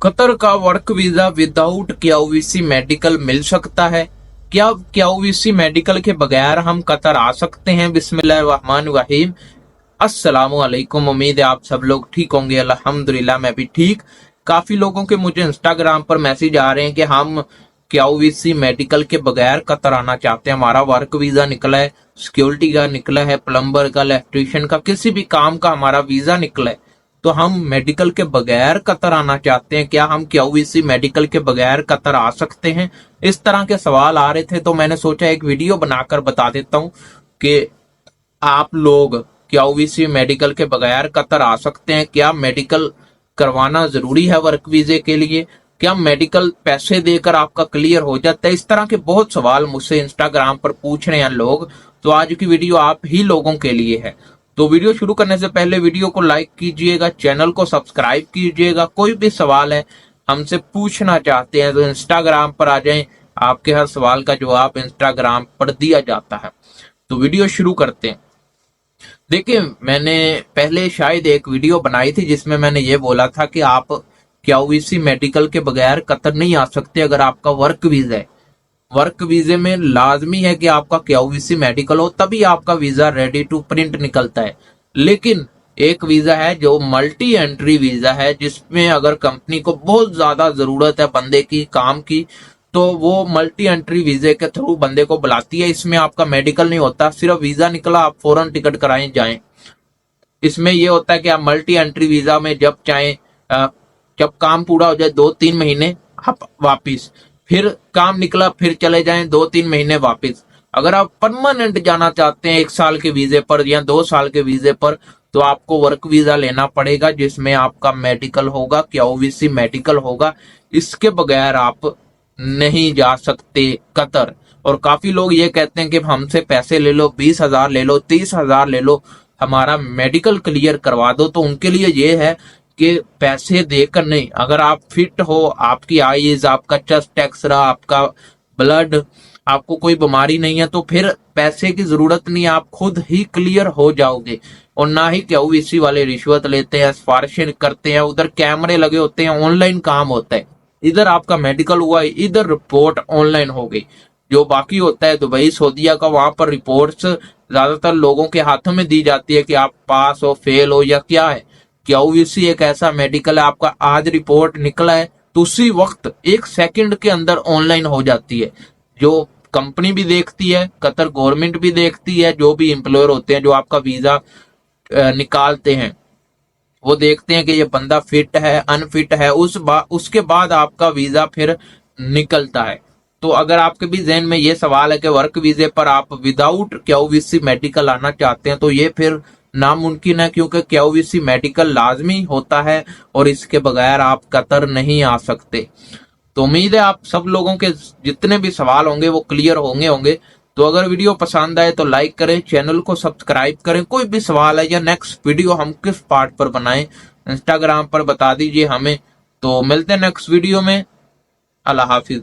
Qatar का work visa without क्यूवीसी medical मिल सकता है? क्या क्यूवीसी मेडिकल के बगैर हम कतर आ सकते हैं? बिस्मिल्लाहिर्रहमानिर्रहीम। अस्सलामु अलैकुम। उम्मीद है आप सब लोग ठीक होंगे। अल्हम्दुलिल्लाह मैं भी ठीक। काफी लोगों के मुझे इंस्टाग्राम पर मैसेज आ रहे हैं कि हम क्यूवीसी मेडिकल के बगैर कतर आना चाहते हैं। हमारा वर्क वीजा निकला है, सिक्योरिटी का निकला है, प्लम्बर का, इलेक्ट्रीशियन का, किसी भी काम का हमारा वीजा निकला है, तो हम मेडिकल के बगैर कतर आना चाहते हैं। क्या हम क्यूवीसी मेडिकल के बगैर कतर आ सकते हैं? इस तरह के सवाल आ रहे थे, तो मैंने सोचा एक वीडियो बनाकर बता देता हूं कि आप लोग क्यूवीसी मेडिकल के बगैर कतर आ सकते हैं। क्या मेडिकल करवाना जरूरी है वर्क वीजे के लिए? क्या मेडिकल पैसे देकर आपका क्लियर हो जाता है? इस तरह के बहुत सवाल मुझसे इंस्टाग्राम पर पूछ रहे हैं लोग, तो आज की वीडियो आप ही लोगों के लिए है। तो वीडियो शुरू करने से पहले वीडियो को लाइक कीजिएगा, चैनल को सब्सक्राइब कीजिएगा। कोई भी सवाल है हमसे पूछना चाहते हैं तो इंस्टाग्राम पर आ जाएं, आपके हर सवाल का जवाब इंस्टाग्राम पर दिया जाता है। तो वीडियो शुरू करते हैं। देखिए, मैंने पहले शायद एक वीडियो बनाई थी जिसमें मैंने ये बोला था कि आप क्यूवीसी मेडिकल के बगैर कतर नहीं आ सकते अगर आपका वर्क वीजा है। वर्क वीजे में लाजमी है कि आपका क्यूवीसी मेडिकल हो, तभी आपका वीजा रेडी टू प्रिंट निकलता है। लेकिन एक वीजा है जो मल्टी एंट्री वीजा है, जिसमें अगर कंपनी को बहुत ज्यादा जरूरत है बंदे की, काम की, तो वो मल्टी एंट्री वीजे के थ्रू बंदे को बुलाती है। इसमें आपका मेडिकल नहीं होता, सिर्फ वीजा निकला आप फौरन टिकट कराएं जाएं। इसमें यह होता है कि आप मल्टी एंट्री वीजा में जब चाहें, जब काम पूरा हो जाए 2-3 महीने आप वापिस, फिर काम निकला फिर चले जाएं 2-3 महीने वापस। अगर आप परमानेंट जाना चाहते हैं 1 साल के वीजे पर या 2 साल के वीजे पर, तो आपको वर्क वीजा लेना पड़ेगा जिसमें आपका मेडिकल होगा, क्यूवीसी मेडिकल होगा। इसके बगैर आप नहीं जा सकते कतर। और काफी लोग ये कहते हैं कि हमसे पैसे ले लो, 20,000 ले लो, 30,000 ले लो, हमारा मेडिकल क्लियर करवा दो। तो उनके लिए ये है कि पैसे देकर नहीं, अगर आप फिट हो, आपकी आईज, आपका चेस्ट एक्सरा, आपका ब्लड, आपको कोई बीमारी नहीं है, तो फिर पैसे की जरूरत नहीं, आप खुद ही क्लियर हो जाओगे। और ना ही क्यूवीसी वाले रिश्वत लेते हैं, सिफारिशें करते हैं, उधर कैमरे लगे होते हैं, ऑनलाइन काम होता है। इधर आपका मेडिकल हुआ, इधर रिपोर्ट ऑनलाइन हो गई। जो बाकी होता है दुबई, सऊदीया का, वहां पर रिपोर्ट्स ज्यादातर लोगों के हाथों में दी जाती है कि आप पास हो, फेल हो या क्या है। क्यूवीसी एक ऐसा मेडिकल है, आपका आज रिपोर्ट निकला है तो उसी वक्त 1 सेकंड के अंदर ऑनलाइन हो जाती है। जो कंपनी भी देखती है, कतर गवर्नमेंट भी देखती है, जो भी एम्प्लॉयर होते हैं जो आपका वीजा निकालते हैं, वो देखते हैं कि ये बंदा फिट है, अनफिट है, उसके बाद आपका वीजा फिर निकलता है। तो अगर आपके भी जहन में ये सवाल है कि वर्क वीजे पर आप विदाउट क्यूवीसी मेडिकल आना चाहते हैं, तो ये फिर नामुमकिन है, क्योंकि क्यूवीसी मेडिकल लाजमी होता है और इसके बगैर आप कतर नहीं आ सकते। तो उम्मीद है आप सब लोगों के जितने भी सवाल होंगे वो क्लियर होंगे। तो अगर वीडियो पसंद आए तो लाइक करें, चैनल को सब्सक्राइब करें। कोई भी सवाल है या नेक्स्ट वीडियो हम किस पार्ट पर बनाएं, इंस्टाग्राम पर बता दीजिए हमें। तो मिलते हैं नेक्स्ट वीडियो में। अल्लाह हाफिज।